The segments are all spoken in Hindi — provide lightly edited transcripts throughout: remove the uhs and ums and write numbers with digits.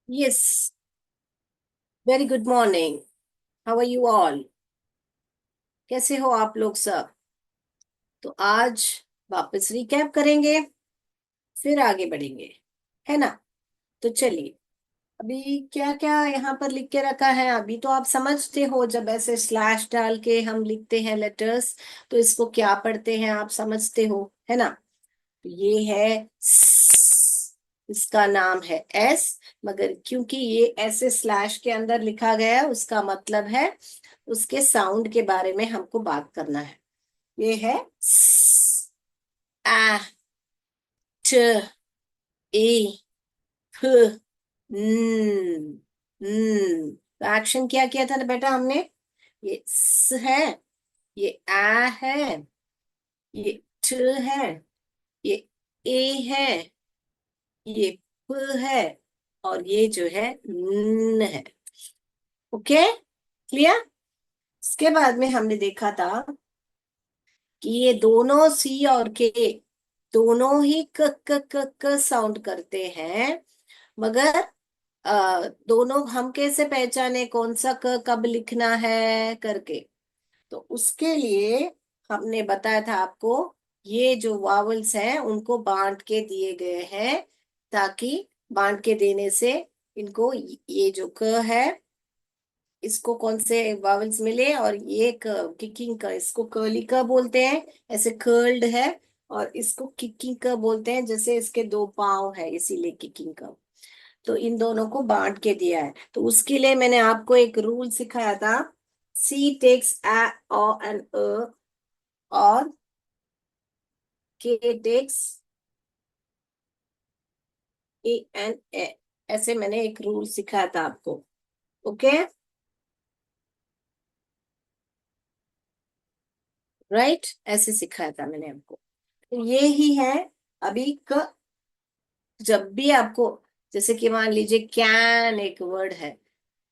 Yes, very good morning. How are you all? कैसे हो आप लोग सब? तो आज वापस रिकैप करेंगे, फिर आगे बढ़ेंगे, है ना? तो चलिए, अभी क्या क्या यहाँ पर लिख के रखा है अभी तो आप समझते हो। जब ऐसे स्लैश डाल के हम लिखते हैं लेटर्स, तो इसको क्या पढ़ते हैं आप समझते हो, है ना? तो ये है इसका नाम है एस। मगर क्योंकि ये ऐसे स्लैश के अंदर लिखा गया है, उसका मतलब है उसके साउंड के बारे में हमको बात करना है। ये है स, आ, ट, ए, फ, न, तो एक्शन क्या किया था ना बेटा हमने? ये स है, ये आ है, ये ट है, ये ए है, ये प है, और ये जो है न है। Okay, clear? इसके बाद में हमने देखा था कि ये दोनों सी और के दोनों ही क साउंड करते हैं। मगर दोनों हम कैसे पहचाने कौन सा क कब लिखना है करके? तो उसके लिए हमने बताया था आपको, ये जो वावल्स हैं उनको बांट के दिए गए हैं, ताकि बांट के देने से इनको ये जो क है, इसको कौन से वावल्स मिले, और ये किकिंग का, इसको कर्ली का बोलते हैं, ऐसे कर्ल्ड है। और इसको किकिंग का बोलते हैं, जैसे इसके दो पाँव है इसीलिए किकिंग का। तो इन दोनों को बांट के दिया है, तो उसके लिए मैंने आपको एक रूल सिखाया था। सी takes a o and a, और के टेक्स ए एन ए। ऐसे मैंने एक रूल सिखाया था आपको। ओके, राइट, ऐसे सिखाया था मैंने आपको। तो ये ही है। अभी जब भी आपको, जैसे कि मान लीजिए कैन एक वर्ड है,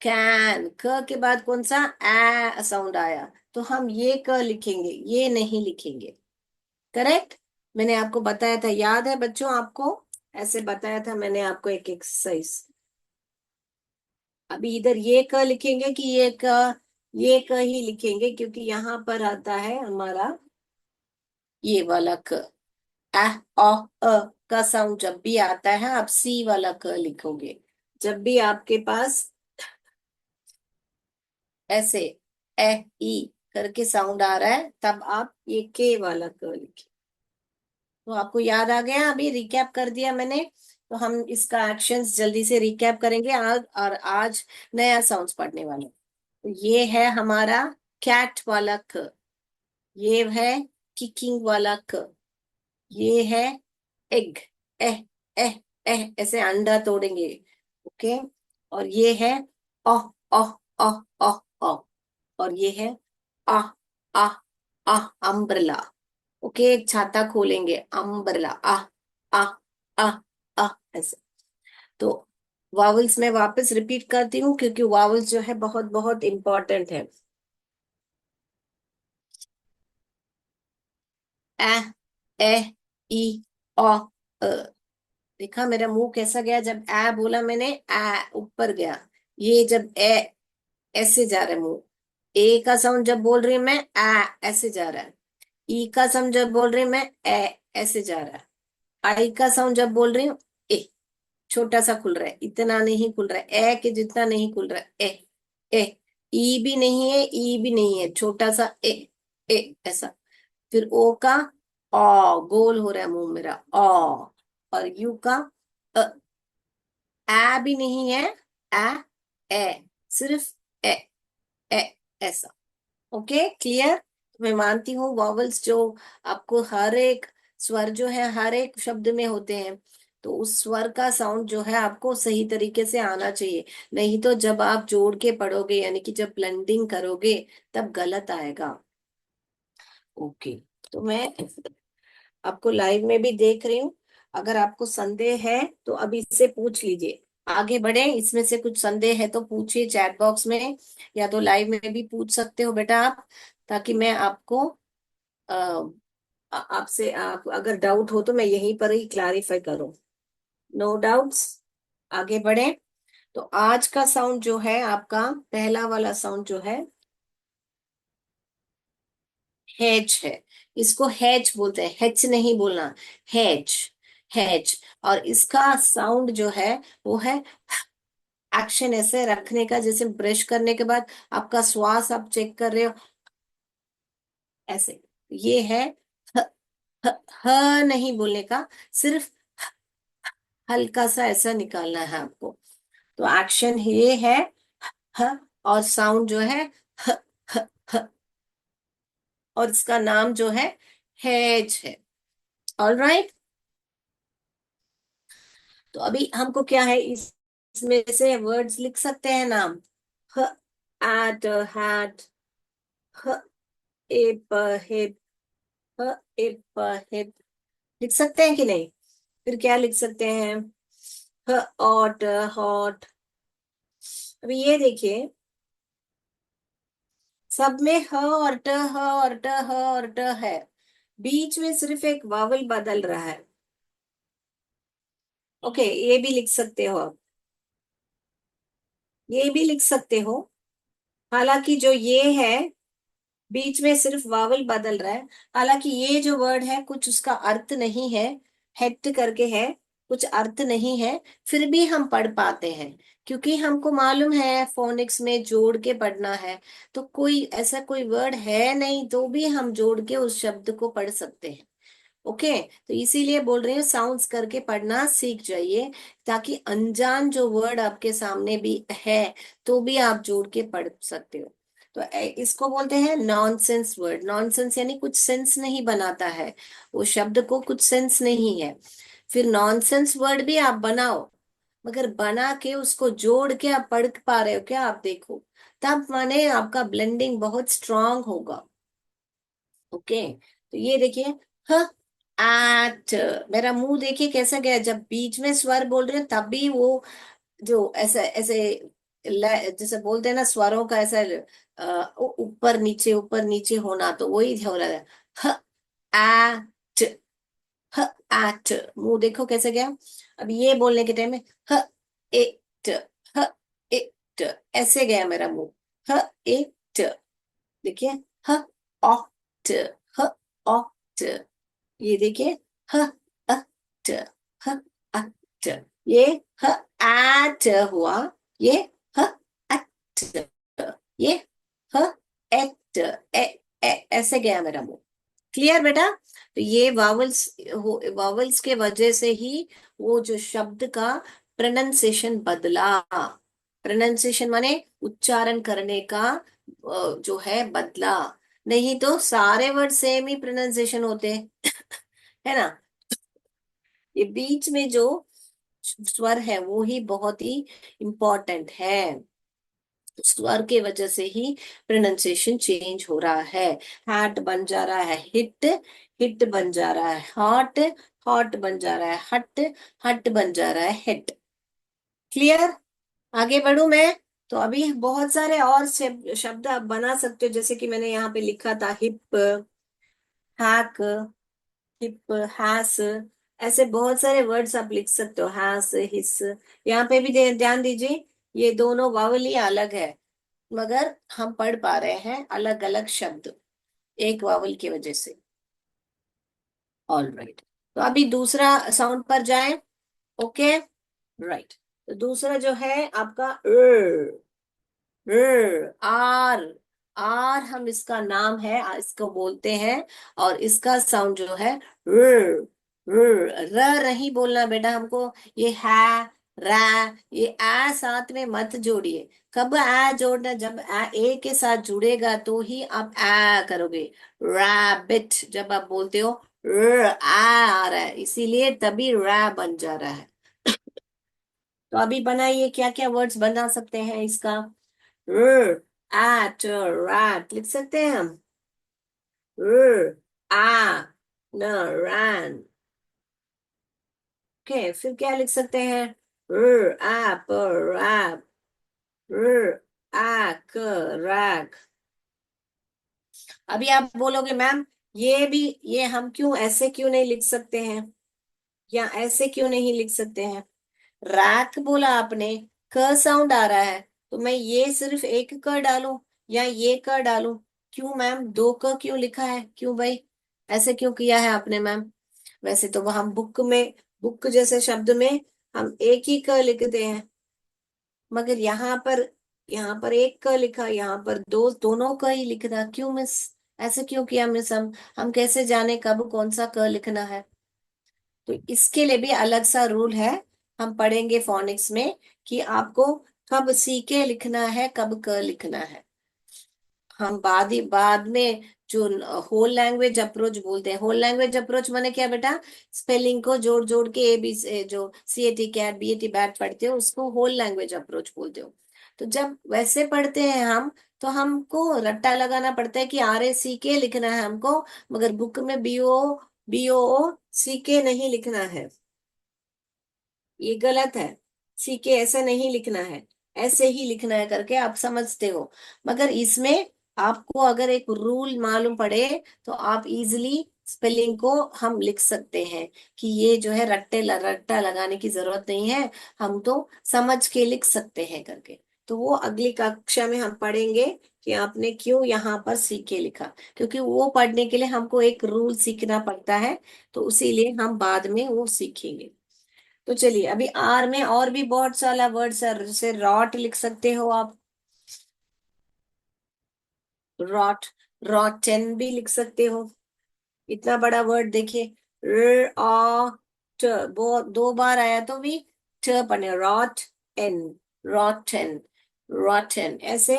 कैन क के बाद कौन सा ए साउंड आया, तो हम ये क लिखेंगे, ये नहीं लिखेंगे। करेक्ट? मैंने आपको बताया था, याद है बच्चों आपको? ऐसे बताया था मैंने आपको एक एक्सरसाइज। अभी इधर ये क लिखेंगे कि ये क ही लिखेंगे, क्योंकि यहाँ पर आता है हमारा ये वाला क। अ अ का साउंड जब भी आता है, आप सी वाला क लिखोगे। जब भी आपके पास ऐसे ए ई करके साउंड आ रहा है, तब आप ये के वाला क लिखें। तो आपको याद आ गया? अभी रिकैप कर दिया मैंने। तो हम इसका एक्शंस जल्दी से रिकैप करेंगे आज, और आज नया साउंड्स पढ़ने वाले हैं। तो ये है हमारा कैट वाला क, ये है किकिंग वाला क, ये है एग, एह एह एह ऐसे अंडा तोड़ेंगे। ओके, और ये है ओह ओह ओह ओह ओह, और ये है आ आ आ अम्ब्रेला। ओके, एक छाता खोलेंगे, अम्ब्रेला, आ आ आ ऐसे। तो वावल्स में वापस रिपीट करती हूँ, क्योंकि वावल्स जो है बहुत बहुत इंपॉर्टेंट है। ए ए ई ओ अ। देखा मेरा मुंह कैसा गया जब ए बोला मैंने? ए ऊपर गया। ये जब ए ऐसे जा रहा है मुंह, ए का साउंड जब बोल रही हूँ मैं, ए ऐसे जा रहा है। ई का साउंड जब बोल रही हूँ मैं, ए ऐसे जा रहा है। आई का साउंड जब बोल रही हूँ, ए छोटा सा खुल रहा है, इतना नहीं खुल रहा है, ए के जितना नहीं खुल रहा है, ए ए। ई भी नहीं है, ई भी नहीं है, छोटा सा ए ए ऐसा। फिर ओ का ओ गोल हो रहा है मुंह मेरा, ओ। और यू का अ, ए भी नहीं है, ए ए, सिर्फ ए ए ऐसा। Okay, clear? मैं मानती हूँ वॉवल्स जो आपको हर एक स्वर जो है हर एक शब्द में होते हैं, तो उस स्वर का साउंड जो है आपको सही तरीके से आना चाहिए। नहीं तो जब आप जोड़ के पढ़ोगे, यानी कि जब ब्लेंडिंग करोगे, तब गलत आएगा। ओके, तो मैं आपको लाइव में भी देख रही हूँ। अगर आपको संदेह है तो अभी इससे पूछ लीजिए। आगे बढ़े, इसमें से कुछ संदेह है तो पूछिए चैट बॉक्स में, या तो लाइव में भी पूछ सकते हो बेटा आप, ताकि मैं आपको आपसे, आप अगर डाउट हो तो मैं यहीं पर ही क्लैरिफाई करूं। No doubts? आगे बढ़े। तो आज का साउंड जो है आपका, पहला वाला साउंड जो है हैच है। इसको हैच बोलते हैं, हैच नहीं बोलना, हैच, हैच। और इसका साउंड जो है वो है एक्शन, ऐसे रखने का, जैसे ब्रश करने के बाद आपका श्वास आप चेक कर रहे हो, ऐसे। ये है ह, ह, ह नहीं बोलने का, सिर्फ हल्का सा ऐसा निकालना है आपको। तो एक्शन ये है ह, और साउंड जो है ह, ह, ह, और इसका नाम जो है हेज है। All right. तो अभी हमको क्या है, इसमें से वर्ड्स लिख सकते हैं नाम। ह एट हैट, ह एप हिप, ह एप हिप, लिख सकते हैं कि नहीं? फिर क्या लिख सकते हैं? ह ऑट हॉट। अभी ये देखिए, सब में ह और ट, ह और ट, ह और ट है। बीच में सिर्फ एक वावल बदल रहा है। ओके, ये भी लिख सकते हो आप, ये भी लिख सकते हो। हालांकि जो ये है, बीच में सिर्फ वावल बदल रहा है। हालांकि ये जो वर्ड है कुछ उसका अर्थ नहीं है, हेट करके है, कुछ अर्थ नहीं है, फिर भी हम पढ़ पाते हैं, क्योंकि हमको मालूम है फोनिक्स में जोड़ के पढ़ना है। तो कोई ऐसा कोई वर्ड है नहीं, तो भी हम जोड़ के उस शब्द को पढ़ सकते हैं। ओके, तो इसीलिए बोल रही हूँ साउंड्स करके पढ़ना सीख जाइए, ताकि अनजान जो वर्ड आपके सामने भी है तो भी आप जोड़ के पढ़ सकते हो। तो इसको बोलते हैं नॉनसेंस वर्ड। नॉनसेंस यानी कुछ सेंस नहीं बनाता है, वो शब्द को कुछ सेंस नहीं है। फिर नॉनसेंस वर्ड भी आप बनाओ, मगर बना के उसको जोड़ के आप पढ़ पा रहे हो क्या, आप देखो, तब माने आपका ब्लेंडिंग बहुत स्ट्रांग होगा। ओके, तो ये देखिए, ह एट, मेरा मुंह देखिए कैसा गया, जब बीच में स्वर बोल रहे हैं तब भी वो जो ऐसा ऐसे जैसे बोलते हैं ना स्वरों का ऐसा ऊपर नीचे होना, तो वही हो रहा है। ह एट, ह एट, मुंह देखो कैसे गया। अब ये बोलने के टाइम में ह इट, ह इट, ऐसे गया मेरा मुंह, ह इट। देखिए, ह ऑक्ट, ह ऑक्ट। ये देखिए, ह अट, ह अट। ये ह एट हुआ, ये ह अट, ये ह एट, ऐसे गया मेरा मुंह। क्लियर बेटा? तो ये वावल्स, वावल्स के वजह से ही वो जो शब्द का प्रोनाउंसिएशन बदला। प्रोनाउंसिएशन माने उच्चारण करने का जो है बदला। नहीं तो सारे वर्ड सेम ही प्रोनाउंसिएशन होते हैं, है ना। ये बीच में जो स्वर है वो ही बहुत ही इम्पोर्टेंट है। स्वर के वजह से ही प्रोनाउंसिएशन चेंज हो रहा है। हैट बन जा रहा है हिट, हिट बन जा रहा है हॉट, हॉट बन जा रहा है हट, हट बन जा रहा है हिट। क्लियर? आगे बढ़ू मैं? तो अभी बहुत सारे और शब्द आप बना सकते हो, जैसे कि मैंने यहाँ पे लिखा था हिप, हैक, हिप, हैस। ऐसे बहुत सारे वर्ड्स आप लिख सकते हो, हैस, हिस। यहाँ पे भी ध्यान दीजिए, ये दोनों वावल ही अलग है, मगर हम पढ़ पा रहे हैं अलग अलग शब्द एक वावल की वजह से। ऑल राइट, तो अभी दूसरा साउंड पर जाए। Okay, right. तो दूसरा जो है आपका आर। आर हम इसका नाम है, इसको बोलते हैं। और इसका साउंड जो है र, र नहीं बोलना बेटा हमको। ये है रा, ये आ साथ में मत जोड़िए। कब आ जोड़ना, जब आ ए के साथ जुड़ेगा तो ही आप आ करोगे। रैबिट जब आप बोलते हो, आ रहा है, इसीलिए तभी रा बन जा रहा है। तो अभी बनाइए, क्या क्या वर्ड्स बना सकते हैं इसका। एट, रैट लिख सकते हैं हम। आ न, रैन। ओके, फिर क्या लिख सकते हैं? ऐप, रैप, ऐक, रैक। अभी आप बोलोगे मैम, ये भी, ये हम क्यों ऐसे क्यों नहीं लिख सकते हैं, या ऐसे क्यों नहीं लिख सकते हैं? रैक बोला आपने, क साउंड आ रहा है, तो मैं ये सिर्फ एक क डालूं या ये क डालूं? क्यों मैम, दो क क्यों लिखा है, क्यों भाई? ऐसे क्यों किया है आपने मैम? वैसे तो हम बुक में, बुक जैसे शब्द में हम एक ही क लिखते हैं, मगर यहाँ पर एक क लिखा, यहाँ पर दोनों क ही लिखना क्यों मिस? ऐसे क्यों किया मिस? हम कैसे जाने कब कौन सा क लिखना है? तो इसके लिए भी अलग सा रूल है, हम पढ़ेंगे फोनिक्स में कि आपको कब सी के लिखना है, कब क लिखना है। हम बाद में जो होल लैंग्वेज अप्रोच बोलते हैं, होल लैंग्वेज अप्रोच माने क्या बेटा? स्पेलिंग को जोड़ जोड़ के ए बी जो C A T cat B A T bat पढ़ते हो उसको होल लैंग्वेज अप्रोच बोलते हो। तो जब वैसे पढ़ते हैं हम, तो हमको रट्टा लगाना पड़ता है कि आर ए सी के लिखना है हमको, मगर बुक में बी ओ सी के नहीं लिखना है। ये गलत है। सी के ऐसे नहीं लिखना है, ऐसे ही लिखना है करके आप समझते हो। मगर इसमें आपको अगर एक रूल मालूम पड़े, तो आप इजिली स्पेलिंग को हम लिख सकते हैं कि ये जो है रट्टा लगाने की जरूरत नहीं है, हम तो समझ के लिख सकते हैं करके। तो वो अगली कक्षा में हम पढ़ेंगे कि आपने क्यों यहाँ पर सी के लिखा, क्योंकि वो पढ़ने के लिए हमको एक रूल सीखना पड़ता है, तो इसीलिए हम बाद में वो सीखेंगे। तो चलिए, अभी आर में और भी बहुत सारा वर्ड्स है, जैसे रॉट लिख सकते हो आप, रॉट, रॉटन भी लिख सकते हो। इतना बड़ा वर्ड देखिए, र आ ट, दो बार आया तो भी ट पढ़ने, रॉट एन, रॉटन, रॉटन ऐसे।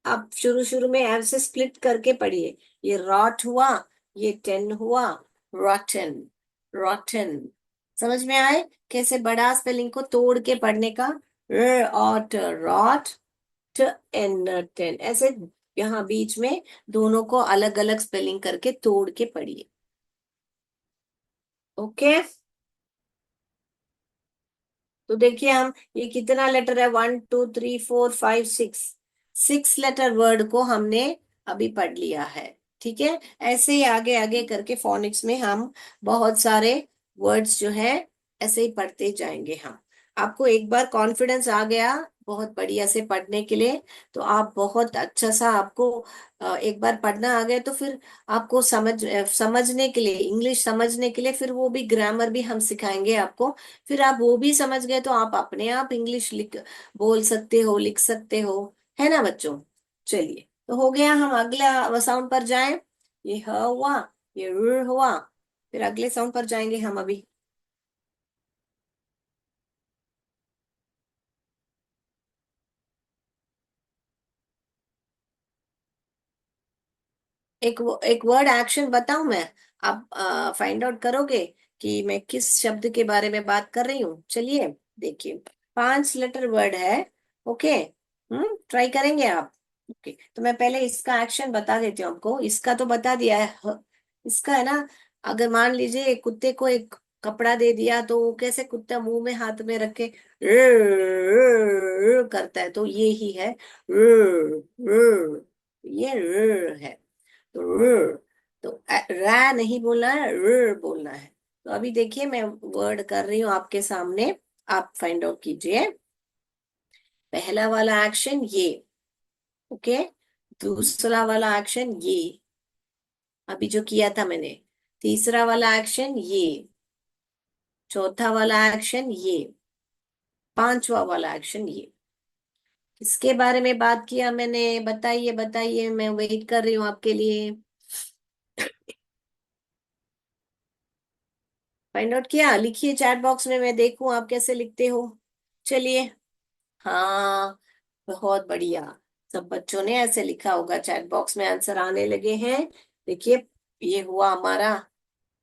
आप शुरू शुरू में ऐसे स्प्लिट करके पढ़िए, ये रॉट हुआ, ये टेन हुआ, रॉटन, रॉटन। समझ में आए कैसे बड़ा स्पेलिंग को तोड़ के पढ़ने का? रॉट, रॉट, ट एन टेन ऐसे, यहाँ बीच में दोनों को अलग अलग स्पेलिंग करके तोड़ के पढ़िए। ओके, तो देखिए हम, ये कितना लेटर है, 1 2 3 4 5 6, 6 लेटर वर्ड को हमने अभी पढ़ लिया है। ठीक है, ऐसे ही आगे आगे करके फोनिक्स में हम बहुत सारे वर्ड्स जो है ऐसे ही पढ़ते जाएंगे हम। आपको एक बार कॉन्फिडेंस आ गया बहुत बढ़िया से पढ़ने के लिए, तो आप बहुत अच्छा सा आपको एक बार पढ़ना आ गया, तो फिर आपको समझने के लिए, इंग्लिश समझने के लिए, फिर वो भी ग्रामर भी हम सिखाएंगे आपको। फिर आप वो भी समझ गए तो आप अपने आप इंग्लिश लिख बोल सकते हो, लिख सकते हो, है ना बच्चों? चलिए, तो हो गया, हम अगला साउंड पर जाएं। ये ह हुआ, ये र हुआ, फिर अगले साउंड पर जाएंगे हम अभी। एक वर्ड एक्शन बताऊं मैं? आप फाइंड आउट करोगे कि मैं किस शब्द के बारे में बात कर रही हूँ? चलिए देखिए, 5 लेटर वर्ड है। ओके, ट्राई करेंगे आप? ओके, तो मैं पहले इसका एक्शन बता देती हूँ आपको। इसका तो बता दिया है, इसका है ना, अगर मान लीजिए एक कुत्ते को एक कपड़ा दे दिया, तो वो कैसे कुत्ता मुंह में हाथ में रख के करता है, तो ये ही है ये है। तो तो रा नहीं बोलना है, बोलना है। तो अभी देखिए मैं वर्ड कर रही हूँ आपके सामने, आप फाइंड आउट कीजिए। पहला वाला एक्शन ये, ओके, दूसरा वाला एक्शन ये, अभी जो किया था मैंने, तीसरा वाला एक्शन ये, चौथा वाला एक्शन ये, पांचवा वाला एक्शन ये। किसके बारे में बात किया मैंने? बताइए बताइए, मैं वेट कर रही हूँ आपके लिए। फाइंड आउट किया? लिखिए चैट बॉक्स में, मैं देखूं आप कैसे लिखते हो। चलिए, हाँ, बहुत बढ़िया। सब बच्चों ने ऐसे लिखा होगा, चैट बॉक्स में आंसर आने लगे हैं। देखिए, ये हुआ हमारा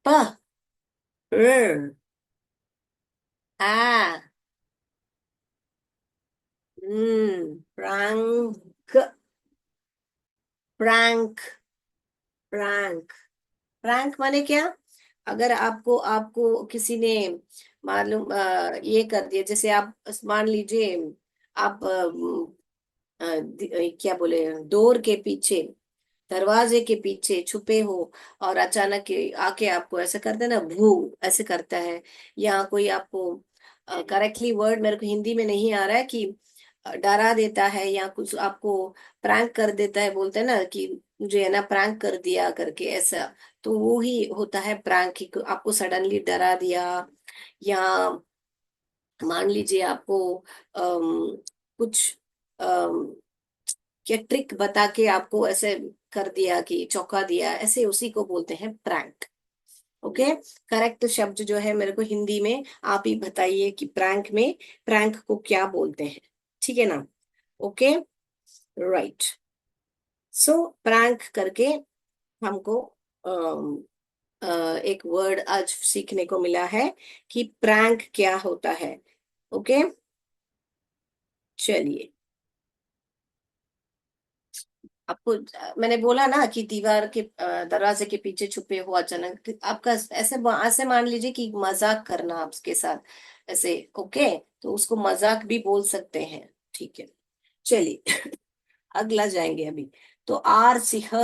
प, र, आ, प्रैंक, प्रैंक, प्रैंक। प्रैंक माने क्या? अगर आपको आपको किसी ने मालूम ये कर दिया, जैसे आप मान लीजिए आप क्या बोले, डोर के पीछे, दरवाजे के पीछे छुपे हो, और अचानक आके आपको ऐसे करते ना, भू ऐसे करता है, या कोई आपको करेक्टली वर्ड मेरे को हिंदी में नहीं आ रहा है कि डरा देता है या कुछ आपको प्रैंक कर देता है, बोलते हैं ना कि मुझे है ना प्रैंक कर दिया करके ऐसा। तो वो ही होता है प्रैंक, कि आपको सडनली डरा दिया, या मान लीजिए आपको कुछ क्या ट्रिक बता के आपको ऐसे कर दिया कि चौंका दिया, ऐसे उसी को बोलते हैं प्रैंक। ओके। करेक्ट शब्द जो है मेरे को हिंदी में आप ही बताइए कि प्रैंक को क्या बोलते हैं। ठीक है ना? ओके। राइट। सो प्रैंक करके हमको अम, एक वर्ड आज सीखने को मिला है कि प्रैंक क्या होता है। ओके। चलिए, आपको मैंने बोला ना कि दीवार के दरवाजे के पीछे छुपे हो अचानक आपका, ऐसे ऐसे मान लीजिए कि मजाक करना आपके साथ ऐसे। ओके। तो उसको मजाक भी बोल सकते हैं। ठीक है। चलिए अगला जाएंगे अभी। तो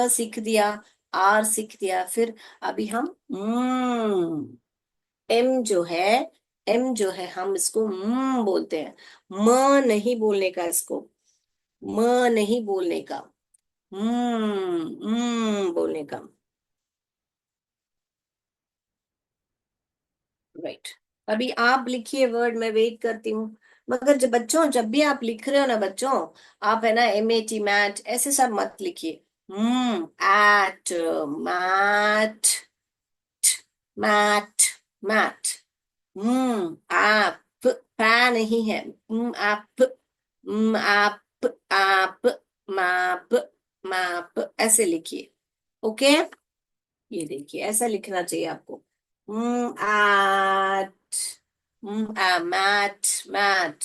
सीख दिया, आर सीख दिया। फिर अभी हम एम जो है, एम जो है हम इसको बोलते हैं। म नहीं बोलने का इसको, म नहीं बोलने का, बोलने का। राइट। अभी आप लिखिए वर्ड, मैं वेट करती हूँ। मगर जब बच्चों, जब भी आप लिख रहे हो ना बच्चों, आप है ना MAT मैट ऐसे सब मत लिखिए। At, mat, mat, mat. आप, पा नहीं है। आप, आप, आप, माप, माप ऐसे लिखिए। ओके। ये देखिए ऐसा लिखना चाहिए आपको। आट, मैट, मैट,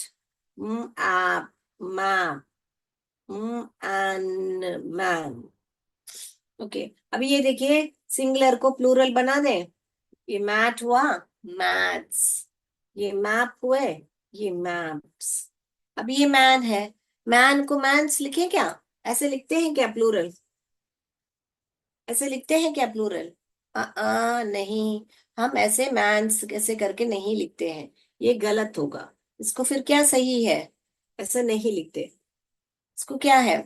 आप, मैप, एन, मैन। ओके। अभी ये देखिए, सिंगुलर को प्लूरल बना दें। ये मैट हुआ, मैथ्स। ये मैप हुए, ये मैप्स। अभी ये मैन है, मैन को मैन्स लिखे क्या? ऐसे लिखते हैं क्या प्लूरल? ऐसे लिखते हैं क्या प्लूरल? नहीं, हम ऐसे मैन्स ऐसे करके नहीं लिखते हैं। ये गलत होगा। इसको फिर क्या सही है? ऐसे नहीं लिखते। इसको क्या है?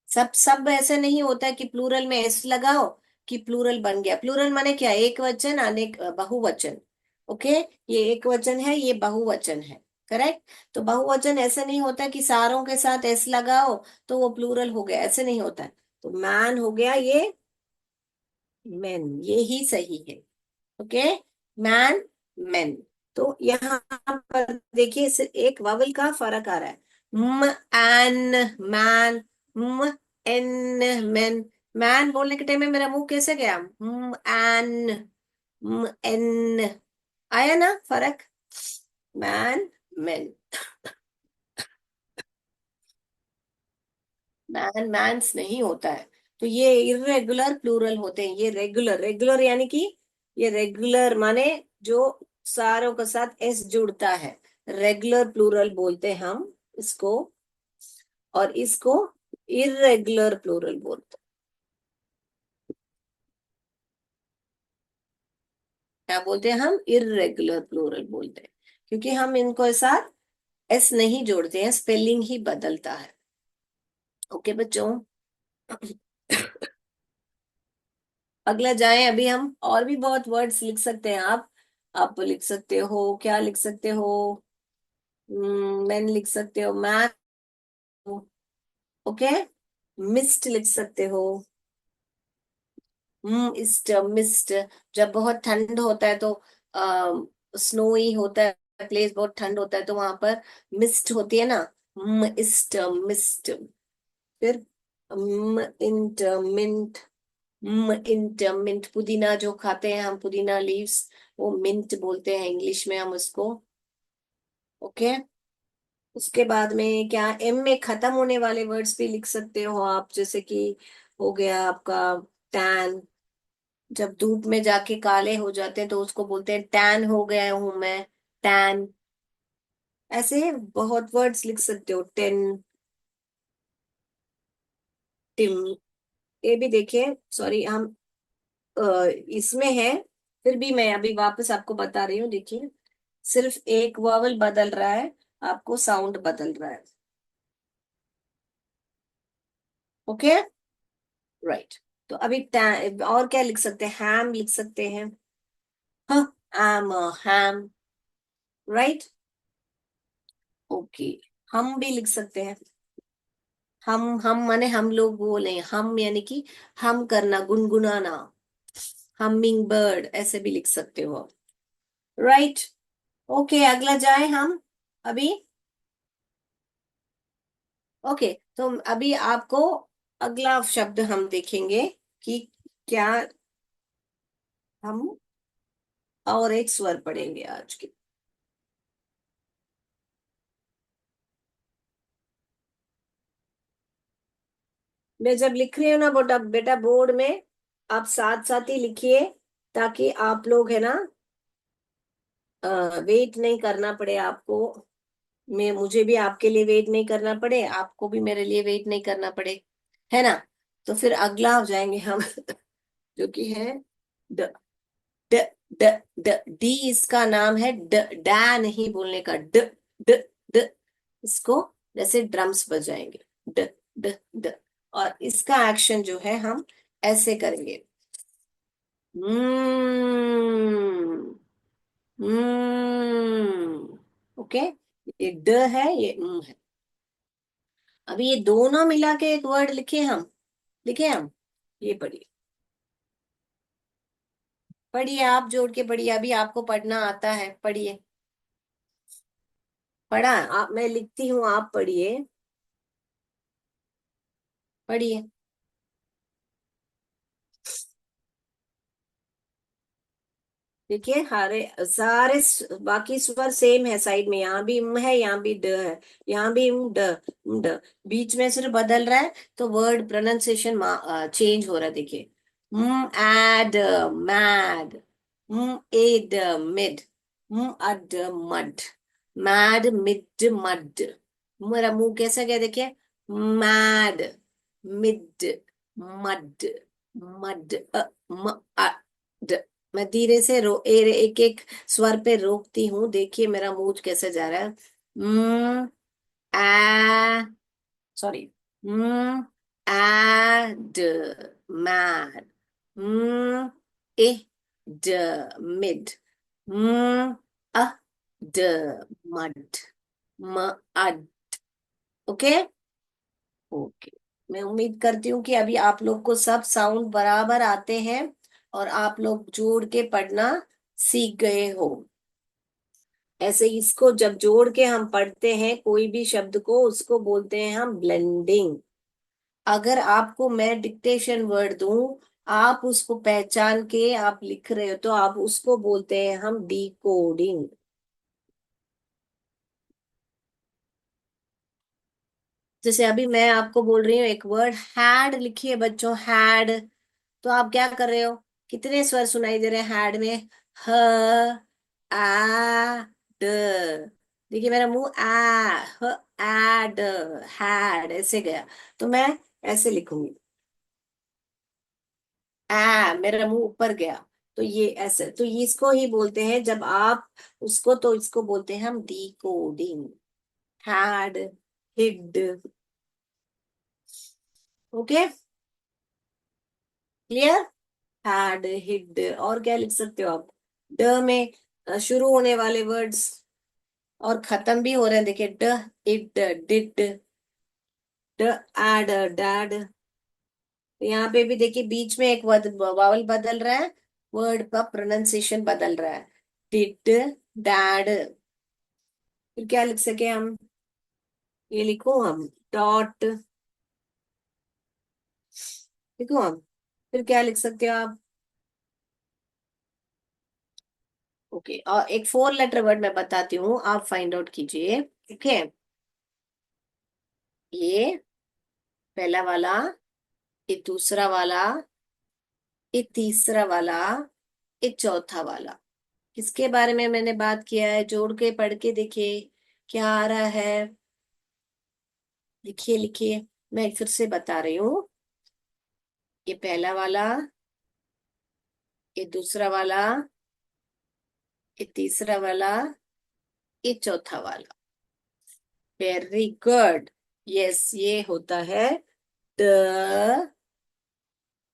सब सब ऐसे नहीं होता है कि प्लूरल में एस लगाओ कि प्लूरल बन गया। प्लूरल माने क्या? एक वचन, अनेक, बहुवचन। ओके। ये एक वचन है, ये बहुवचन है। करेक्ट। तो बहुवचन ऐसे नहीं होता कि सारों के साथ एस लगाओ तो वो प्लूरल हो गया, ऐसे नहीं होता है। तो मैन हो गया ये, मेन, ये ही सही है। ओके। Man, main. तो यहाँ पर देखिए सिर्फ एक वावल का फर्क आ रहा है। म, एन, मैन, म, एन, मेन। मैन बोलने के टाइम में मेरा मुंह कैसे गया? An, en. आया ना फर्क? Man, main. मैन मैंस नहीं होता है। तो ये इरेगुलर प्लूरल होते हैं। ये रेगुलर, रेगुलर यानी कि ये रेगुलर माने जो सारों के साथ एस जुड़ता है, रेगुलर प्लूरल बोलते हैं हम इसको। और इसको इरेगुलर प्लूरल बोलते हैं। क्या बोलते हैं हम? इरेगुलर प्लूरल बोलते हैं, क्योंकि हम इनको साथ एस नहीं जोड़ते हैं, स्पेलिंग ही बदलता है। ओके बच्चों। अगला जाएं। अभी हम और भी बहुत वर्ड्स लिख सकते हैं। आप लिख सकते हो, क्या लिख सकते हो? मैन लिख सकते हो, मैथ। ओके। मिस्ट लिख सकते हो। East, mist. जब बहुत ठंड होता है तो स्नोई होता है, प्लेस बहुत ठंड होता है तो वहां पर मिस्ट होती है ना। East, mist. फिर इंट, मिंट, मिंट, मिंट। पुदीना जो खाते हैं हम, पुदीना लीव्स, वो मिंट बोलते हैं इंग्लिश में हम उसको। ओके। उसके बाद में क्या, एम में खत्म होने वाले वर्ड्स भी लिख सकते हो आप, जैसे कि हो गया आपका टैन। जब धूप में जाके काले हो जाते हैं तो उसको बोलते हैं टैन हो गया हूं मैं, टैन। ऐसे बहुत वर्ड्स लिख सकते हो। Ten, tim. ये भी देखिए, सॉरी हम इसमें है, फिर भी मैं अभी वापस आपको बता रही हूँ। देखिए, सिर्फ एक वॉवल बदल रहा है, आपको साउंड बदल रहा है। Okay, right. तो अभी और क्या लिख सकते हैं? हैम लिख सकते हैं। हाँ, एम हैम, राइट। ओके, हम भी लिख सकते हैं। हम माने हम लोग, वो नहीं, हम यानी कि हम करना, गुनगुनाना। हमिंग बर्ड ऐसे भी लिख सकते हो, राइट। ओके, अगला जाए हम अभी। ओके, तो अभी आपको अगला शब्द हम देखेंगे कि क्या, हम और एक स्वर पढ़ेंगे आज के। मैं जब लिख रही हूँ ना बेटा, बेटा बोर्ड में आप साथ साथ ही लिखिए, ताकि आप लोग है ना, वेट नहीं करना पड़े आपको। मैं मुझे भी आपके लिए वेट नहीं करना पड़े, आपको भी मेरे लिए वेट नहीं करना पड़े, है ना। तो फिर अगला हो जाएंगे हम जो कि है ड। ड ड ड डी इसका नाम है। डा नहीं बोलने का, ड ड ड। इसको जैसे ड्रम्स बजाएंगे, ड ड ड। और इसका एक्शन जो है हम ऐसे करेंगे। हम्म, हम्म। ओके, ये ड है, ये है। अभी ये दोनों मिला के एक वर्ड लिखे हम, लिखे हम। ये पढ़िए, पढ़िए, आप जोड़ के पढ़िए, अभी आपको पढ़ना आता है, पढ़िए। पढ़ा आप, मैं लिखती हूँ, आप पढ़िए, पढ़िए। देखिए, हरे सारे बाकी स्वर सेम है, साइड में यहाँ भी है, यहाँ भी ड है, यहाँ भी ड, ड। बीच में सिर्फ बदल रहा है, तो वर्ड प्रोनाउंसिएशन चेंज हो रहा है, देखिए। एड, मैड, एड, मिड, अड, मड, मैड, मिड, मड। मेरा मुंह कैसा गया, देखिए। मैड, मिड, मड, मड, मैं धीरे से एक एक स्वर पे रोकती हूँ, देखिए मेरा मूड कैसे जा रहा है। आ, सॉरी। हम्म, एड, मैड, हम्म, ए, ड, मिड, हम्म, अ, ड, मड, म, अड। Okay, okay. मैं उम्मीद करती हूँ कि अभी आप लोग को सब साउंड बराबर आते हैं, और आप लोग जोड़ के पढ़ना सीख गए हो। ऐसे इसको जब जोड़ के हम पढ़ते हैं कोई भी शब्द को, उसको बोलते हैं हम ब्लेंडिंग। अगर आपको मैं डिक्टेशन वर्ड दूं, आप उसको पहचान के आप लिख रहे हो, तो आप उसको बोलते हैं हम डिकोडिंग। जैसे अभी मैं आपको बोल रही हूँ एक वर्ड हैड, लिखिए बच्चों, हैड। तो आप क्या कर रहे हो? कितने स्वर सुनाई दे रहे हैं हैड में? ह, आ, ड। देखिए मेरा मुंह आ, ह, आ, ड, हैड ऐसे गया। तो मैं ऐसे लिखूंगी, मेरा मुंह ऊपर गया। तो ये ऐसे, तो ये इसको ही बोलते हैं जब आप उसको, तो इसको बोलते हैं हम decoding. Had, hid. Okay, clear. Had, hid. और क्या लिख सकते हो आप? ड में शुरू होने वाले वर्ड्स और खत्म भी हो रहे हैं, देखिए, ड, इट, डिड, ड, एड, डैड। यहाँ पे भी देखिए बीच में एक वर्ड वावल बदल रहा है, वर्ड का प्रोनाउंसिएशन बदल रहा है। Did, dad. फिर क्या लिख सके हम? ये लिखो हम, डॉट, लिखो हम। फिर क्या लिख सकते हो आप? ओके, और एक 4 लेटर वर्ड मैं बताती हूँ, आप फाइंड आउट कीजिए। ओके, ये पहला वाला, ये दूसरा वाला, ये तीसरा वाला, ये चौथा वाला। किसके बारे में मैंने बात किया है? जोड़ के पढ़ के देखिए क्या आ रहा है। लिखिए, लिखिए, मैं फिर से बता रही हूँ। ये पहला वाला, ये दूसरा वाला, ये तीसरा वाला, ये चौथा वाला। Very good. यस, ये होता है ड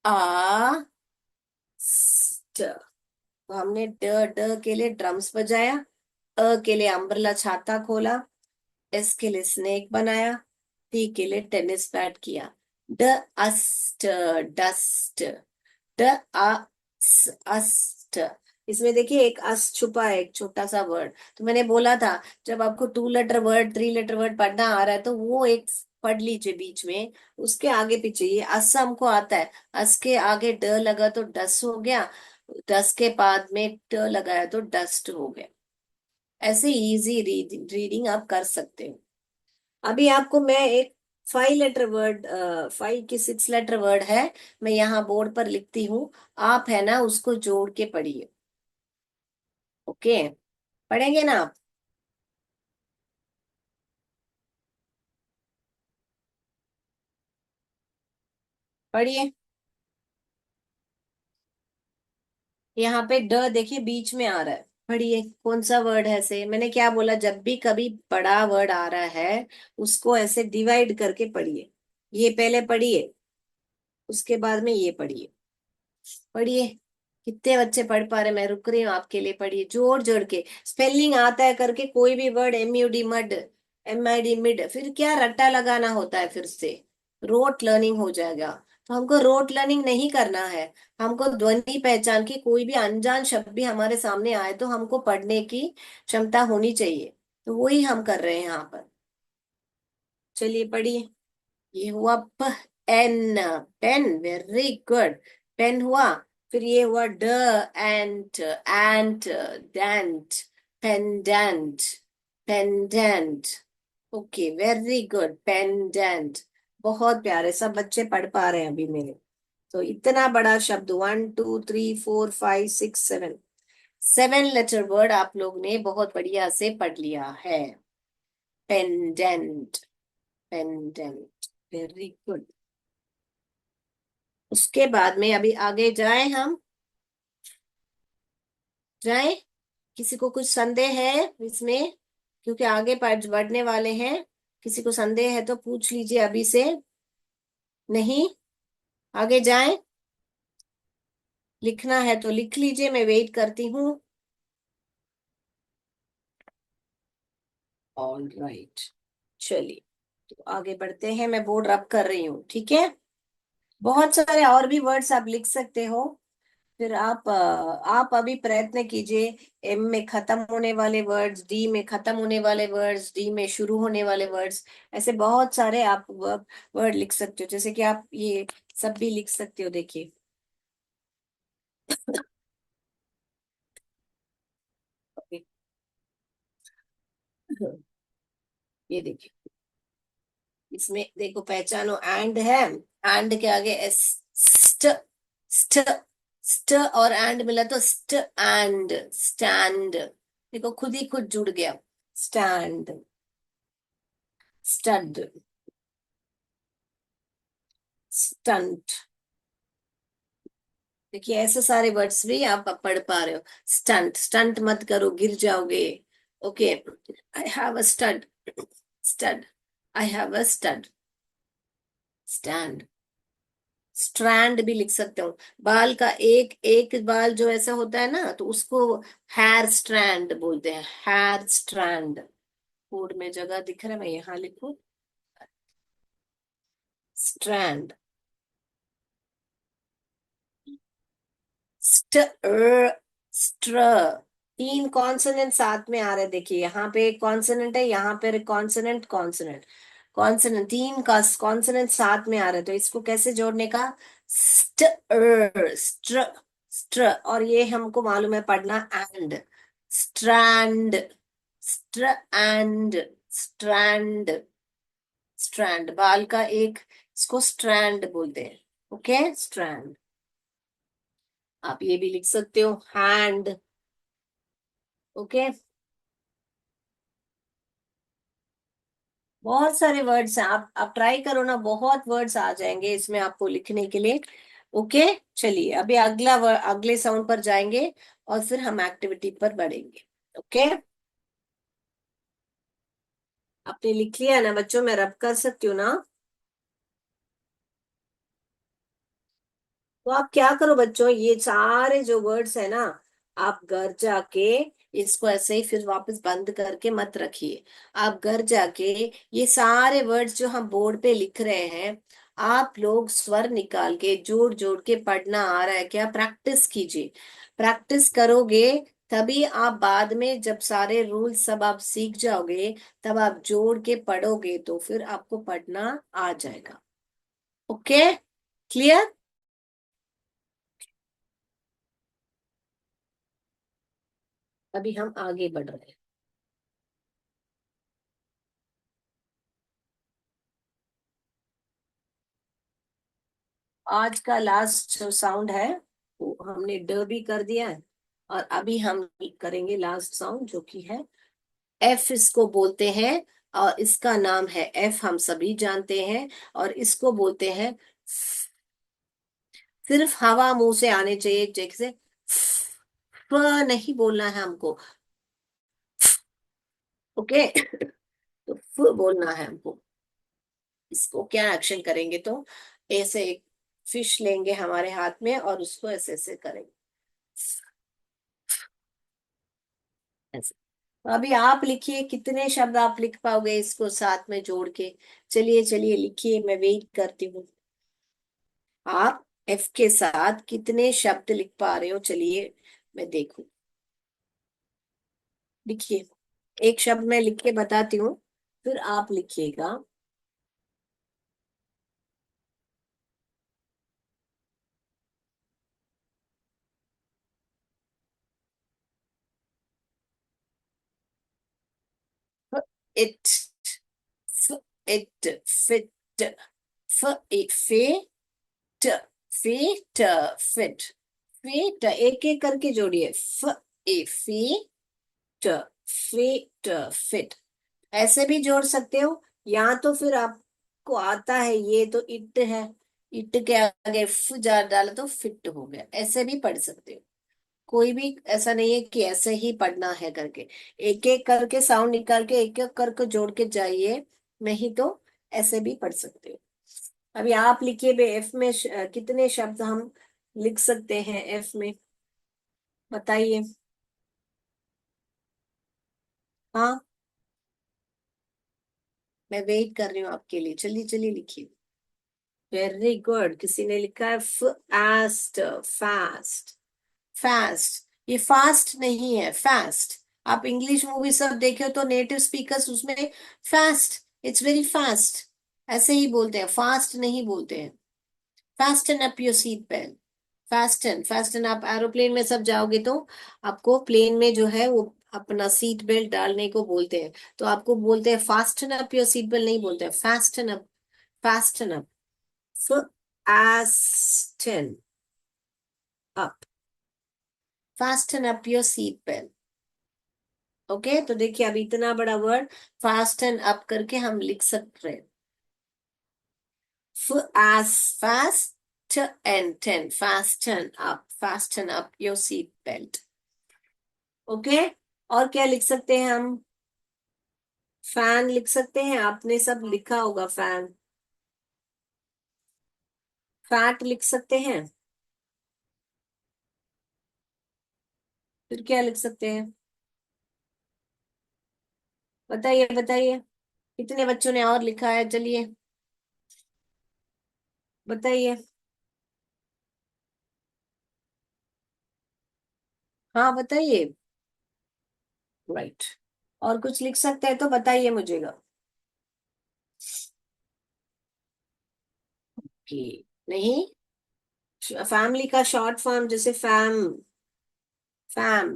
आ स्ट। तो हमने ड ड के लिए ड्रम्स बजाया, अ के लिए अम्ब्रेला छाता खोला, एस के लिए स्नेक बनाया, टी के लिए टेनिस बैट किया। ड अस्ट, डस्ट। ड अस्ट। इसमें देखिए एक अस छुपा है, एक छोटा सा वर्ड। तो मैंने बोला था, जब आपको 2 लेटर वर्ड 3 लेटर वर्ड पढ़ना आ रहा है तो वो एक पढ़ लीजिए बीच में। उसके आगे पीछे ये अस हमको आता है, अस के आगे ड लगा तो डस हो गया, डस के बाद में ट लगाया तो डस्ट हो गया। ऐसे इजी रीडिंग आप कर सकते हो। अभी आपको मैं एक 5 लेटर वर्ड, 5 की 6 लेटर वर्ड है, मैं यहाँ बोर्ड पर लिखती हूँ। आप है ना उसको जोड़ के पढ़िए। ओके, पढ़ेंगे ना आप? पढ़िए। यहाँ पे ड देखिए बीच में आ रहा है, पढ़िए कौन सा वर्ड है। से मैंने क्या बोला, जब भी कभी बड़ा वर्ड आ रहा है उसको ऐसे डिवाइड करके पढ़िए। ये पहले पढ़िए, उसके बाद में ये पढ़िए। पढ़िए। कितने बच्चे पढ़ पा रहे, मैं रुक रही हूँ आपके लिए। पढ़िए जोड़ जोड़ के। स्पेलिंग आता है करके कोई भी word, MUD mud, MID mid, फिर क्या रट्टा लगाना होता है फिर से, रोट लर्निंग हो जाएगा। तो हमको रोट लर्निंग नहीं करना है। हमको ध्वनि पहचान की, कोई भी अनजान शब्द भी हमारे सामने आए तो हमको पढ़ने की क्षमता होनी चाहिए। तो वही हम कर रहे हैं यहाँ पर। चलिए पढ़िए। ये हुआ प, en, pen. Very good, pen हुआ। फिर ये हुआ ड, ent, ent, dent, pendant, pendant. Okay, very good, pendant. बहुत प्यारे, सब बच्चे पढ़ पा रहे हैं अभी मेरे। तो इतना बड़ा शब्द, 1 2 3 4 5 6 7, 7 लेटर वर्ड आप लोग ने बहुत बढ़िया से पढ़ लिया है। Pendant, pendant, very good. उसके बाद में अभी आगे जाएं हम, जाएं। किसी को कुछ संदेह है इसमें? क्योंकि आगे बढ़ने वाले हैं। किसी को संदेह है तो पूछ लीजिए अभी से। नहीं? आगे जाएं। लिखना है तो लिख लीजिए, मैं वेट करती हूँ। ऑल राइट, चलिए तो आगे बढ़ते हैं। मैं बोर्ड रब कर रही हूँ, ठीक है। बहुत सारे और भी वर्ड्स आप लिख सकते हो। फिर आप अभी प्रयत्न कीजिए। M में खत्म होने वाले वर्ड्स, D में खत्म होने वाले वर्ड्स, D में शुरू होने वाले वर्ड्स, ऐसे बहुत सारे आप वर्ड लिख सकते हो। जैसे कि आप ये सब भी लिख सकते हो, देखिए। ये देखिए, इसमें देखो पहचानो, एंड है। एंड के आगे एस, स्ट, स्ट, स्ट और एंड मिला तो स्ट एंड, स्टैंड। देखो खुद ही खुद जुड़ गया। Stand, stud, stunt. देखिए ऐसे सारे वर्ड्स भी आप पढ़ पा रहे हो। स्टंट, स्टंट मत करो, गिर जाओगे। Okay, I have a stud, stud, I have a stud, stand. Strand भी लिख सकते हो। बाल का एक एक बाल जो ऐसा होता है ना, तो उसको हेयर स्ट्रैंड बोलते हैं, हेयर स्ट्रैंड। बोर्ड में जगह दिख रहा है, मैं यहाँ लिखूं, स्ट्रैंड। स्ट, स्ट्र। 3 कॉन्सोनेंट साथ में आ रहे हैं, देखिए यहाँ पे एक कॉन्सोनेंट है, यहाँ पे कॉन्सोनेंट, कॉन्सोनेंट, कॉन्सोनेंट। 3 का कॉन्सोनेंट साथ में आ रहे हैं, तो इसको कैसे जोड़ने का? स्ट, स्ट्र, स्ट्र। और ये हमको मालूम है पढ़ना, and, strand, str and, strand, strand. बाल का एक, इसको स्ट्रैंड बोलते हैं। Okay, strand. आप ये भी लिख सकते हो, हैंड। ओके, बहुत सारे वर्ड्स हैं, आप ट्राई करो ना, बहुत वर्ड्स आ जाएंगे इसमें आपको लिखने के लिए। ओके, चलिए अभी अगले साउंड पर जाएंगे और फिर हम एक्टिविटी पर बढ़ेंगे। ओके। आपने लिख लिया है ना बच्चों? मैं रब कर सकती हूँ ना? तो आप क्या करो बच्चों, ये सारे जो वर्ड्स है ना, आप घर जाके इसको ऐसे ही फिर वापस बंद करके मत रखिए। आप घर जाके ये सारे वर्ड्स जो हम बोर्ड पे लिख रहे हैं, आप लोग स्वर निकाल के जोड़ जोड़ के पढ़ना आ रहा है क्या, प्रैक्टिस कीजिए। प्रैक्टिस करोगे तभी आप बाद में जब सारे रूल सब आप सीख जाओगे, तब आप जोड़ के पढ़ोगे तो फिर आपको पढ़ना आ जाएगा। Okay, clear? अभी हम आगे बढ़ रहे हैं। आज का लास्ट जो साउंड है वो हमने ड भी कर दिया है, और अभी हम करेंगे लास्ट साउंड जो कि है एफ। इसको बोलते हैं, और इसका नाम है एफ, हम सभी जानते हैं। और इसको बोलते हैं सिर्फ हवा मुंह से आने चाहिए, जैसे फ नहीं बोलना है हमको। ओके। तो फ बोलना है हमको। इसको क्या एक्शन करेंगे तो ऐसे एक फिश लेंगे हमारे हाथ में और उसको ऐसे ऐसे करेंगे, ऐसे। तो अभी आप लिखिए, कितने शब्द आप लिख पाओगे इसको साथ में जोड़ के? चलिए चलिए लिखिए, मैं वेट करती हूँ। आप एफ के साथ कितने शब्द लिख पा रहे हो? चलिए मैं देखूं। लिखिए, एक शब्द मैं लिख के बताती हूँ, फिर आप लिखिएगा। इट, इट, फिट, फ ए फे, ट, फीट, फिट, फीट, एक एक करके जोड़िए। फ ए फीट, फीट, फिट। ऐसे भी जोड़ सकते हो, या तो फिर आपको आता है ये तो इट है, इट के आगे फ जा डाला तो फिट हो गया, ऐसे भी पढ़ सकते हो। कोई भी ऐसा नहीं है कि ऐसे ही पढ़ना है करके, एक एक करके साउंड निकाल के एक एक करके जोड़ के जाइए, नहीं तो ऐसे भी पढ़ सकते हो। अभी आप लिखिए बे, एफ में कितने शब्द हम लिख सकते हैं एफ में, बताइए। हाँ, मैं वेट कर रही हूँ आपके लिए, चलिए चलिए लिखिए। वेरी गुड, किसी ने लिखा है फास्ट, फास्ट, फास्ट। ये फास्ट नहीं है, फास्ट। आप इंग्लिश मूवी सब देखे हो तो नेटिव स्पीकर्स उसमें फास्ट, इट्स वेरी फास्ट ऐसे ही बोलते हैं, फास्ट नहीं बोलते हैं। Fasten up your seat belt, fasten, fasten. आप एरोप्लेन में सब जाओगे तो आपको प्लेन में जो है वो अपना सीट बेल्ट डालने को बोलते हैं, तो आपको बोलते हैं fasten up your seat belt, नहीं बोलते हैं fasten up, fasten up. Fasten up, fasten up your seat belt. Okay, तो देखिए अब इतना बड़ा वर्ड फास्टन अप करके हम लिख सकते हैं। as fast and ten, fasten up your seat belt। Okay, और क्या लिख सकते हैं हम? फैन लिख सकते हैं, आपने सब लिखा होगा फैन। फैट लिख सकते हैं। फिर क्या लिख सकते हैं? बताइए बताइए, कितने बच्चों ने और लिखा है? चलिए बताइए। हाँ बताइए। राइट, और कुछ लिख सकते हैं तो बताइए मुझेगा कि नहीं। फैमिली का शॉर्ट फॉर्म जैसे फैम, फैम।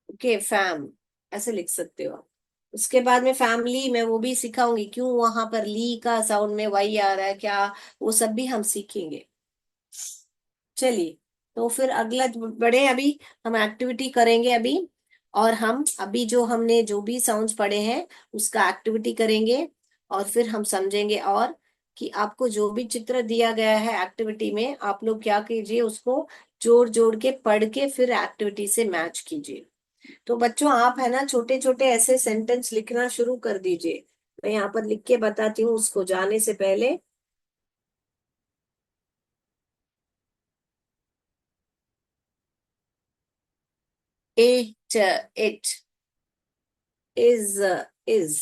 ओके, फैम ऐसे लिख सकते हो। उसके बाद में फैमिली में वो भी सिखाऊंगी, क्यों वहां पर ली का साउंड में वाई आ रहा है क्या, वो सब भी हम सीखेंगे। चलिए, तो फिर अगला बढ़े, अभी हम एक्टिविटी करेंगे अभी। और हम अभी जो हमने जो भी साउंड्स पढ़े हैं उसका एक्टिविटी करेंगे, और फिर हम समझेंगे और कि आपको जो भी चित्र दिया गया है एक्टिविटी में, आप लोग क्या कीजिए, उसको जोड़ जोड़ के पढ़ के फिर एक्टिविटी से मैच कीजिए। तो बच्चों आप है ना छोटे छोटे ऐसे सेंटेंस लिखना शुरू कर दीजिए। मैं यहाँ पर लिख के बताती हूँ उसको जाने से पहले। इट, इट, इज, इज,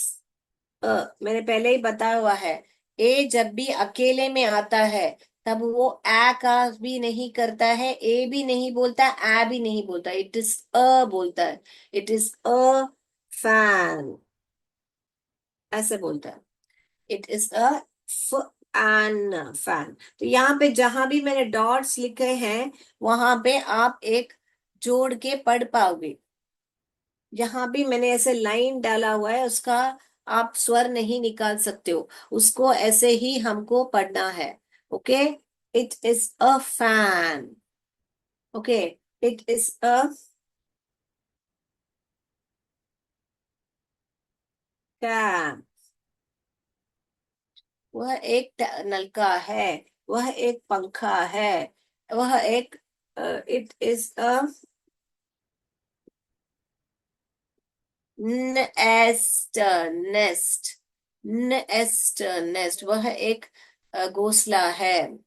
मैंने पहले ही बताया हुआ है। ए जब भी अकेले में आता है तब वो ए का भी नहीं करता है, ए भी नहीं बोलता, ए भी नहीं बोलता, इट इज अ बोलता है। इट इज अ फैन, ऐसे बोलता है। It is a an fan. तो यहाँ पे जहां भी मैंने डॉट्स लिखे हैं वहां पे आप एक जोड़ के पढ़ पाओगे। जहां भी मैंने ऐसे लाइन डाला हुआ है उसका आप स्वर नहीं निकाल सकते हो, उसको ऐसे ही हमको पढ़ना है। Okay, it is a fan. Okay, it is a cap. वह एक नलका है, वह एक पंखा है, वह एक, it is a nest, nest, nest, nest, वह एक घोंसला है।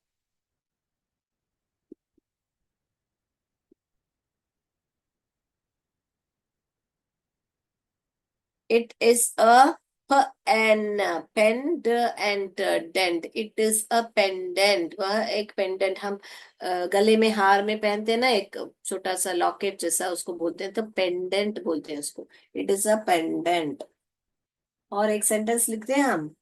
It is a pen, pen, and dent. It is a pendant. वह एक पेंडेंट हम गले में हार में पहनते हैं ना, एक छोटा सा लॉकेट जैसा, उसको बोलते हैं, तो पेंडेंट बोलते हैं उसको। It is a pendant. और एक सेंटेंस लिखते हैं हम।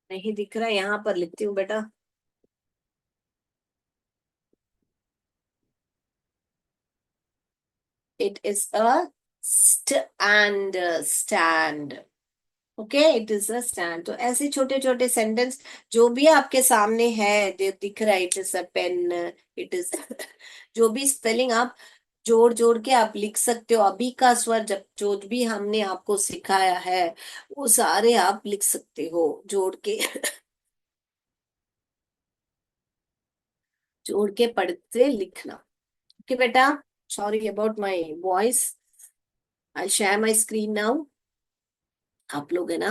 नहीं दिख रहा, यहाँ पर लिखती हूँ बेटा। It is a stand, stand. Okay, it is a stand. तो ऐसे छोटे छोटे सेंटेंस जो भी आपके सामने है, जो दिख रहा है, it is a pen, it is जो भी स्पेलिंग आप जोड़ जोड़ के आप लिख सकते हो, अभी का स्वर जब जो भी हमने आपको सिखाया है वो सारे आप लिख सकते हो जोड़ के जोड़ के पढ़ते लिखना। ओके बेटा, sorry about my voice. I share my screen now. आप लोग है ना,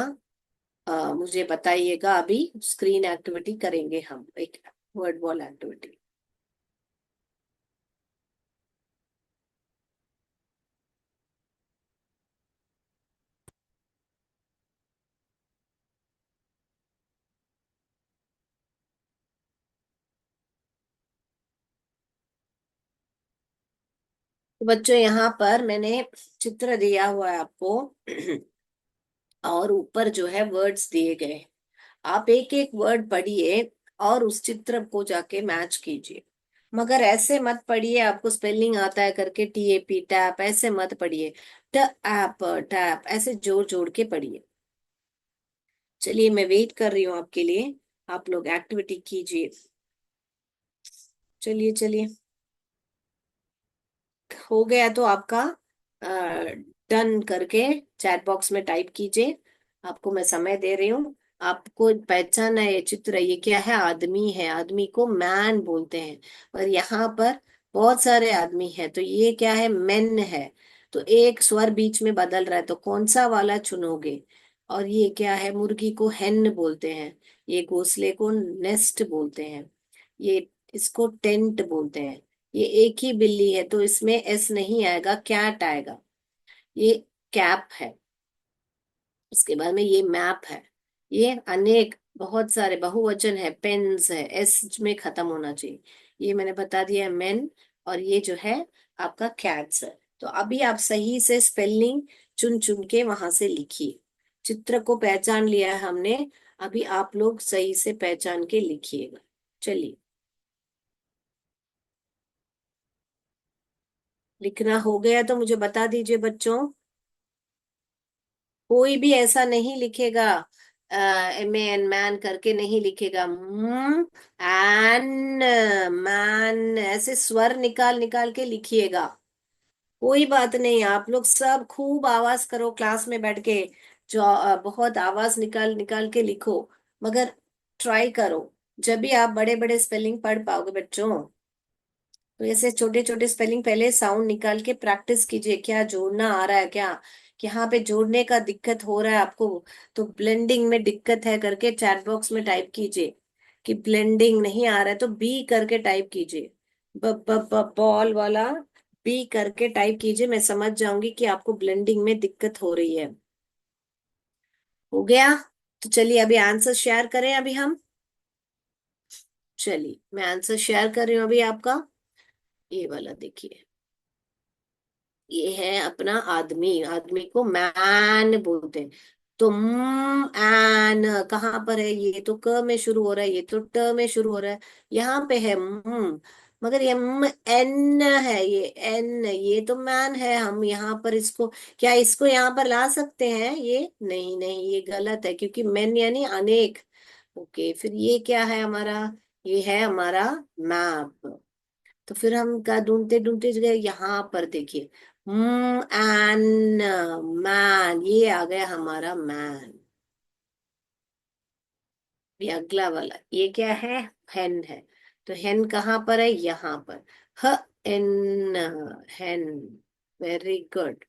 मुझे बताइएगा। अभी स्क्रीन एक्टिविटी करेंगे हम, एक वर्ड बॉल एक्टिविटी। तो बच्चों यहाँ पर मैंने चित्र दिया हुआ है आपको और ऊपर जो है वर्ड्स दिए गए हैं। आप एक एक वर्ड पढ़िए और उस चित्र को जाके मैच कीजिए। मगर ऐसे मत पढ़िए आपको स्पेलिंग आता है करके, TAP, टैप, ऐसे मत पढ़िए। टैप, टैप, ऐसे जोड़ जोड़ के पढ़िए। चलिए मैं वेट कर रही हूँ आपके लिए, आप लोग एक्टिविटी कीजिए। चलिए चलिए, हो गया तो आपका डन करके चैट बॉक्स में टाइप कीजिए। आपको मैं समय दे रही हूँ। आपको पहचाना है ये चित्र, ये क्या है? आदमी है, आदमी को मैन बोलते हैं। और यहाँ पर बहुत सारे आदमी है, तो ये क्या है? मेन है। तो एक स्वर बीच में बदल रहा है, तो कौन सा वाला चुनोगे? और ये क्या है? मुर्गी को हेन बोलते हैं, ये घोंसले को नेस्ट बोलते हैं, ये इसको टेंट बोलते हैं। ये एक ही बिल्ली है तो इसमें एस नहीं आएगा, कैट आएगा। ये कैप है। उसके बाद में ये मैप है। ये अनेक, बहुत सारे बहुवचन है, पेन्स है, एस में खत्म होना चाहिए। ये मैंने बता दिया है, मेन। और ये जो है आपका कैट्स है। तो अभी आप सही से स्पेलिंग चुन चुन के वहां से लिखिए। चित्र को पहचान लिया है हमने, अभी आप लोग सही से पहचान के लिखिएगा। चलिए, लिखना हो गया तो मुझे बता दीजिए बच्चों। कोई भी ऐसा नहीं लिखेगा, एन मैन करके नहीं लिखेगा। एन मैन, ऐसे स्वर निकाल निकाल के लिखिएगा। कोई बात नहीं, आप लोग सब खूब आवाज करो क्लास में बैठ के। जो बहुत आवाज निकाल निकाल के लिखो। मगर ट्राई करो, जब भी आप बड़े बड़े स्पेलिंग पढ़ पाओगे बच्चों। तो ऐसे छोटे छोटे स्पेलिंग पहले साउंड निकाल के प्रैक्टिस कीजिए, क्या जोड़ना आ रहा है क्या, कि यहाँ पे जोड़ने का दिक्कत हो रहा है आपको, तो ब्लेंडिंग में दिक्कत है करके चैट बॉक्स में टाइप कीजिए, कि ब्लेंडिंग नहीं आ रहा है तो बी करके टाइप कीजिए, ब ब ब बॉल वाला बी करके टाइप कीजिए, मैं समझ जाऊंगी कि आपको ब्लेंडिंग में दिक्कत हो रही है। हो गया? तो चलिए अभी आंसर शेयर करें अभी हम। चलिए मैं आंसर शेयर कर रही हूँ अभी आपका। ये वाला देखिए, ये है अपना आदमी, आदमी को मैन बोलते हैं। तो एन कहाँ पर है, ये तो क में शुरू हो रहा है, ये तो ट में शुरू हो रहा है, यहाँ पे है मगर ये एन है, ये एन, ये तो मैन है, हम यहाँ पर इसको, क्या इसको यहाँ पर ला सकते हैं, ये नहीं नहीं ये गलत है, क्योंकि मैन यानी अनेक। ओके, फिर ये क्या है हमारा, ये है हमारा मैप। तो फिर हम क्या ढूंढते ढूंढते गए, यहाँ पर देखिए, एन मैन, ये आ गया हमारा मैन। ये अगला वाला ये क्या है, हेन है। तो हेन कहाँ पर है, यहाँ पर, ह एन, हेन, वेरी गुड।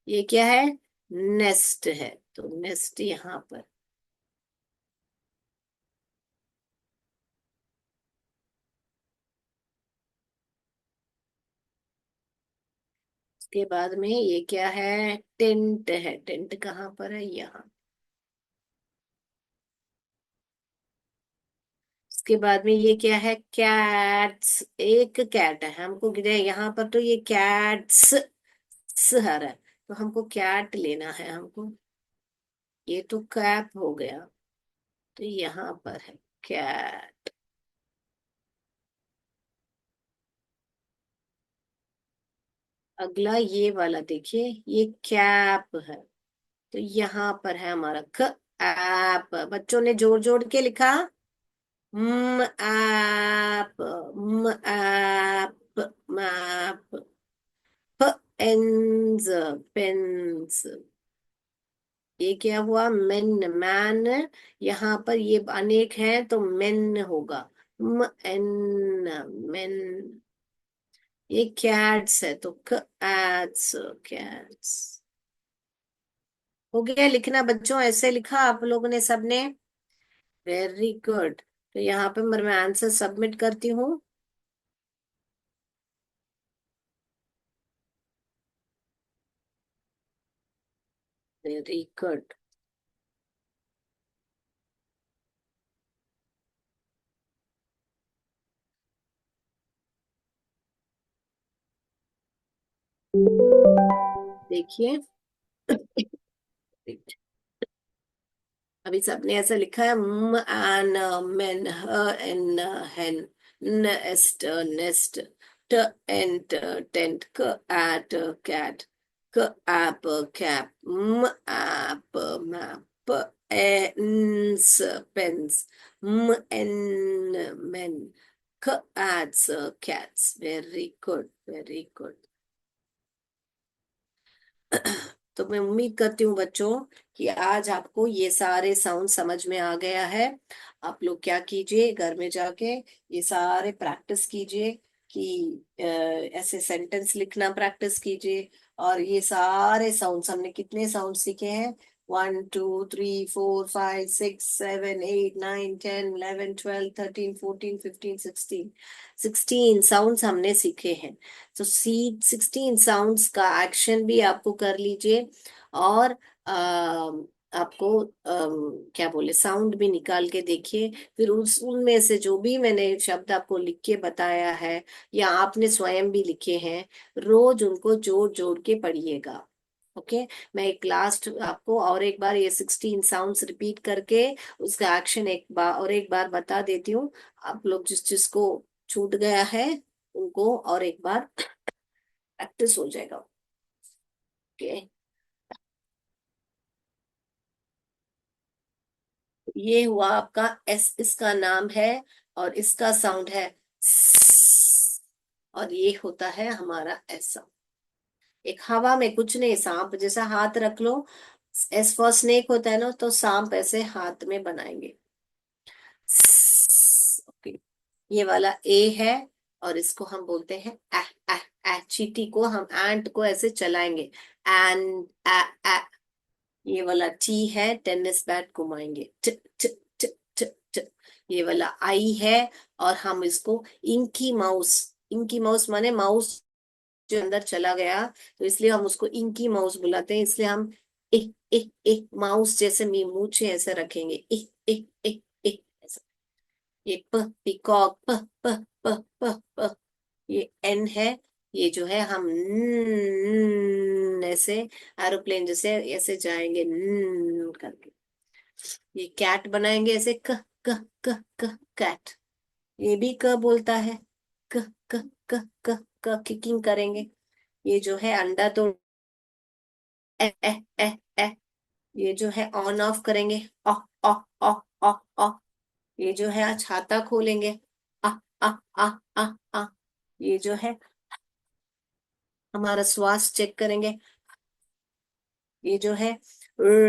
ये क्या है, नेस्ट है, तो नेस्ट यहाँ पर। उसके बाद में ये क्या है, टेंट है, टेंट कहाँ पर है, यहाँ। उसके बाद में ये क्या है, कैट्स, एक कैट है, हमको गिरे यहाँ पर, तो ये कैट्स स हरा है, तो हमको कैट लेना है हमको। ये तो कैप हो गया, तो यहाँ पर है कैट। अगला ये वाला देखिए, ये कैप है, तो यहाँ पर है हमारा क ऐप, बच्चों ने जोड़ जोड़ के लिखा, ऐप, ऐप, मैप, प एन्स, पेन्स। ये क्या हुआ, मेन, मैन, यहाँ पर ये अनेक हैं तो मेन होगा, म एन, मेन। ये कैट्स है तो कैट्स, कैट्स। हो गया लिखना बच्चों, ऐसे लिखा आप लोगों ने सबने, वेरी गुड। तो यहाँ पे मैं आंसर सबमिट करती हूँ। Very good. देखिए, अभी सबने ऐसा लिखा है, म एन, मेन, ह एन, हेन, नेस्ट, नेस्ट, ट एंट, टेंट, क एट, कैट, क ऐप, कैप, म ऐप, मैप, एन्स, पेन्स, म एन, मेन, क ats, cats. Very good, very good. तो मैं उम्मीद करती हूँ बच्चों कि आज आपको ये सारे साउंड समझ में आ गया है। आप लोग क्या कीजिए, घर में जाके ये सारे प्रैक्टिस कीजिए, कि ऐसे सेंटेंस लिखना प्रैक्टिस कीजिए। और ये सारे साउंड्स, हमने कितने साउंड सीखे हैं, 1 2 3 4 5 6 7 8 9 10 11 12 13 14 15 16 साउंड्स हमने सीखे हैं। तो सी 16 साउंड्स का एक्शन भी आपको कर लीजिए। और आपको क्या बोले, साउंड भी निकाल के देखिए। फिर उस उनमें से जो भी मैंने शब्द आपको लिख के बताया है, या आपने स्वयं भी लिखे हैं, रोज उनको जोड़ जोड़ के पढ़िएगा। ओके। मैं एक लास्ट आपको और एक बार ये 16 साउंड्स रिपीट करके उसका एक्शन एक बार और एक बार बता देती हूँ। आप लोग जिस जिसको छूट गया है उनको और एक बार प्रैक्टिस हो जाएगा। ओके। ये हुआ आपका एस, इसका नाम है, और इसका साउंड है स, और ये होता है हमारा ऐसा, एक हवा में, कुछ नहीं, सांप जैसा हाथ रख लो। एस फॉर स्नेक होता है ना, तो सांप ऐसे हाथ में बनाएंगे। ओके। ये वाला ए है, और इसको हम बोलते हैं चींटी को हम एंट को ऐसे चलाएंगे, एंड ए। ये वाला टी है, टेनिस बैट घुमाएंगे, ट ट ट ट ट। ये वाला आई है, और हम इसको इंकी माउस, इंकी माउस माने माउस जो अंदर चला गया, तो इसलिए हम उसको इंकी माउस बुलाते हैं। इसलिए हम एक माउस जैसे मूछे ऐसे रखेंगे, एक ऐसा। ये पिकॉक, प प प प। ये एन है, ये जो है हम ऐसे एरोप्लेन जैसे ऐसे जाएंगे करके। ये कैट बनाएंगे ऐसे, क क क क कैट। ये भी क बोलता है, क क क क क किकिंग करेंगे। ये जो है अंडा तो ए ए ए ए। ये जो है ऑन ऑफ करेंगे, ऑ ऑ ऑ ऑ ऑ। ये जो है छाता खोलेंगे, आ आ आ आ आ। ये जो है हमारा श्वास चेक करेंगे। ये जो है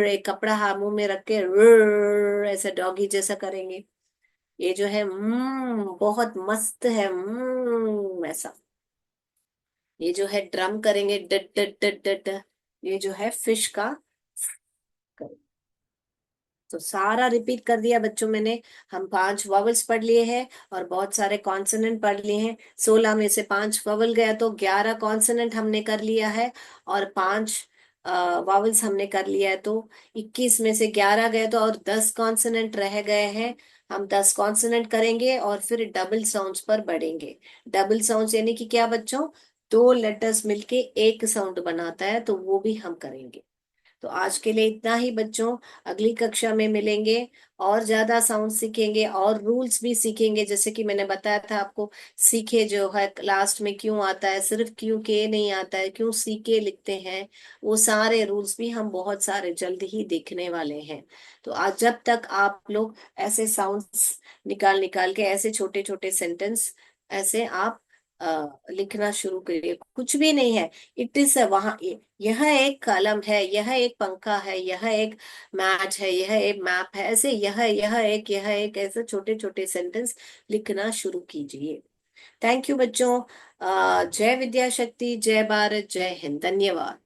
एक कपड़ा मुंह में रख के ऐसे डॉगी जैसा करेंगे। ये जो है बहुत मस्त है, ऐसा। ये जो है ड्रम करेंगे, डट डट डट डट डट। ये जो है फिश का। तो सारा रिपीट कर दिया बच्चों मैंने। हम 5 वॉवल्स पढ़ लिए हैं और बहुत सारे कॉन्सोनेंट पढ़ लिए हैं। 16 में से 5 वॉवल गया तो 11 कॉन्सोनेंट हमने कर लिया है, और 5 वॉवल्स हमने कर लिया है, तो 21 में से 11 गए तो और 10 कॉन्सोनेंट रह गए हैं। हम 10 कॉन्सोनेंट करेंगे और फिर डबल साउंड्स पर बढ़ेंगे। डबल साउंड्स यानी कि क्या बच्चों, 2 लेटर्स मिलके एक साउंड बनाता है, तो वो भी हम करेंगे। तो आज के लिए इतना ही बच्चों। अगली कक्षा में मिलेंगे, और ज्यादा साउंड सीखेंगे और रूल्स भी सीखेंगे, जैसे कि मैंने बताया था आपको। सीखे जो है लास्ट में क्यों आता है, सिर्फ क्यों के नहीं आता है, क्यों सीके लिखते हैं, वो सारे रूल्स भी हम बहुत सारे जल्द ही देखने वाले हैं। तो आज जब तक आप लोग ऐसे साउंड्स निकाल निकाल के ऐसे छोटे छोटे सेंटेंस ऐसे आप लिखना शुरू करिए। कुछ भी नहीं है, इट इज वहां, यह एक कलम है, यह एक पंखा है, यह एक मैच है, यह एक मैप है, ऐसे यह एक ऐसे छोटे छोटे सेंटेंस लिखना शुरू कीजिए। थैंक यू बच्चों। जय विद्या शक्ति, जय भारत, जय हिंद, धन्यवाद।